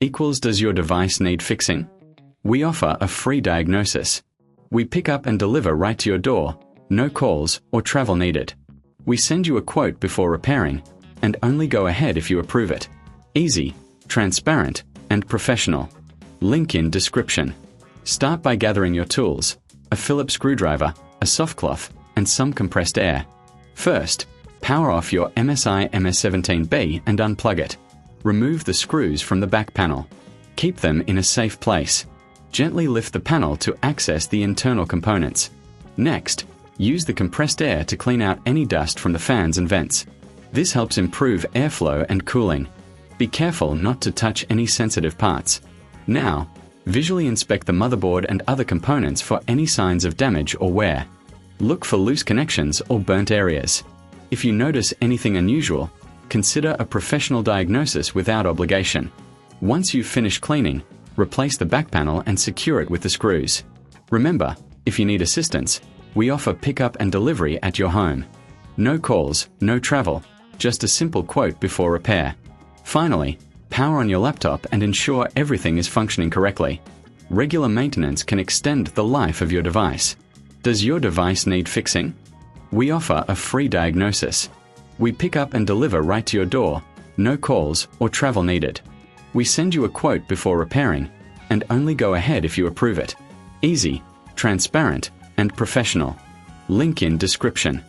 equals does your device need fixing? We offer a free diagnosis. We pick up and deliver right to your door, no calls or travel needed. We send you a quote before repairing, and only go ahead if you approve it. Easy, transparent, and professional. Link in description. Start by gathering your tools, a Phillips screwdriver, a soft cloth, and some compressed air. First, power off your MSI MS17B and unplug it. Remove the screws from the back panel. Keep them in a safe place. Gently lift the panel to access the internal components. Next, use the compressed air to clean out any dust from the fans and vents. This helps improve airflow and cooling. Be careful not to touch any sensitive parts. Now, visually inspect the motherboard and other components for any signs of damage or wear. Look for loose connections or burnt areas. If you notice anything unusual, consider a professional diagnosis without obligation. Once you've finished cleaning, replace the back panel and secure it with the screws. Remember, if you need assistance, we offer pickup and delivery at your home. No calls, no travel, just a simple quote before repair. Finally, power on your laptop and ensure everything is functioning correctly. Regular maintenance can extend the life of your device. Does your device need fixing? We offer a free diagnosis. We pick up and deliver right to your door, no calls or travel needed. We send you a quote before repairing, and only go ahead if you approve it. Easy, transparent, and professional. Link in description.